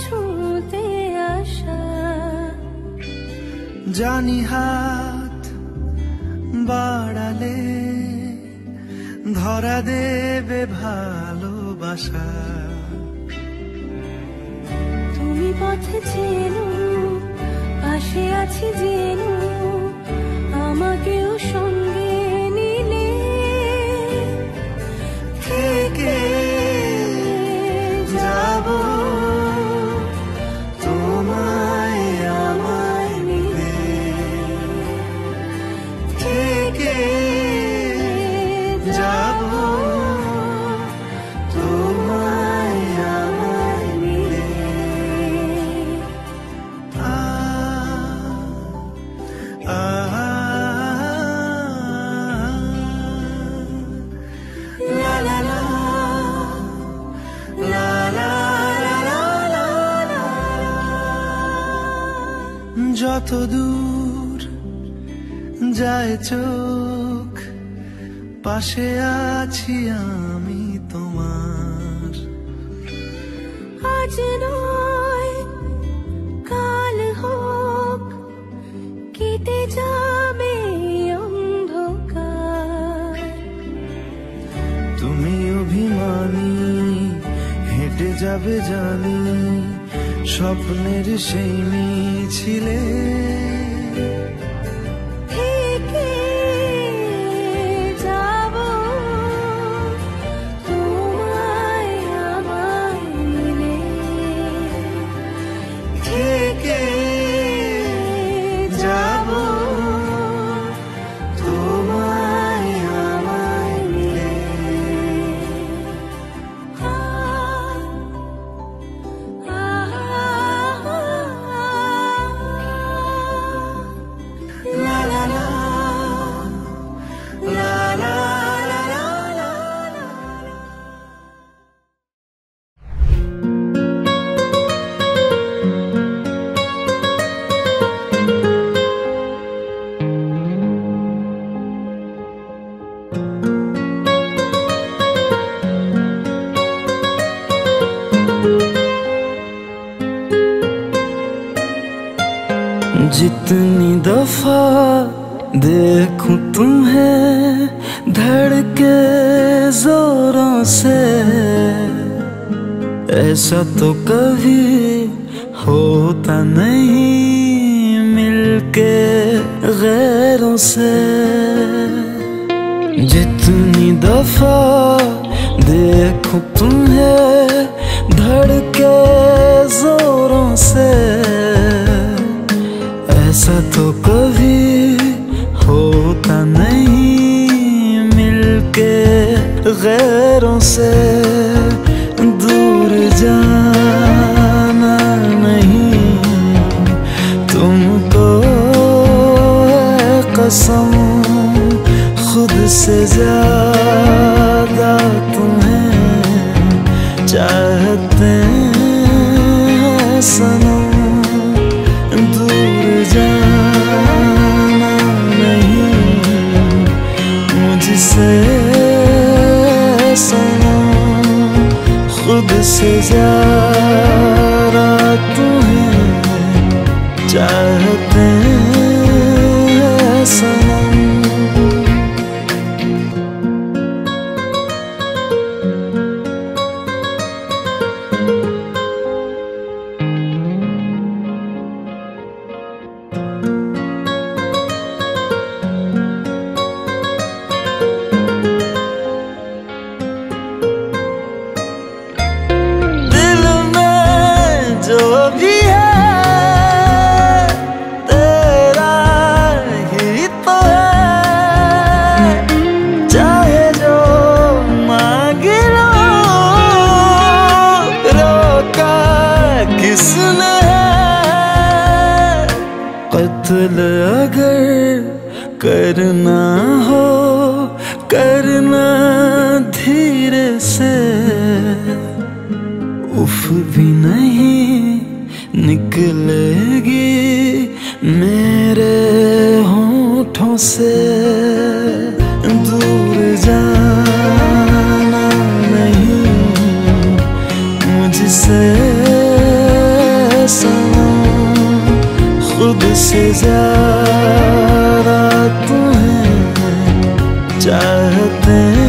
ছুঁতে আসা। জানি হাত বাড়ালে ধরা দেবে ভালোবাসা। তুমি পথে চেনো, পাশে আছি জেনো, আমাকেও সঙ্গে নিলে থেকে যাব তোমায় আমায় মিলে। থেকে যাব তোমায় আমায় মিলে। La la la, la la la la la la। যত দূর যায় চোখ পাশে আছি আমি তোমার। আজ নয় কাল হোক, কেটে যাবে অন্ধকার। তুমি অভিমানী হেঁটে যাবে জানি স্বপ্নের সেই মিছিলে। থেকে যাব তোমায় আমায় মিলে। থেকে যাব তোমায় আমায় মিলে। La la la, la la la la la la। जितनी दफा देखूं तुम्हें धड़के जोरों से, ऐसा तो कभी होता नहीं मिलके गैरों से। जितनी दफा देखूं तुम्हें धड़के जोरों से, ऐसा तो कभी होता नहीं मिलके गैरों से। दूर जाना नहीं तुमको है कसम, खुद से ज्यादा तुम्हें चाहते हैं सनम। दूर जाना नहीं मुझसे सनम, खुद से ज्यादा तुम्हें चाहते हैं सनम। कत्ल अगर करना हो करना धीरे से, उफ भी नहीं निकलेगी मेरे होठों से। दूर जाना नहीं मुझसे सनम खुद से ज्यादा तुम्हें चाहते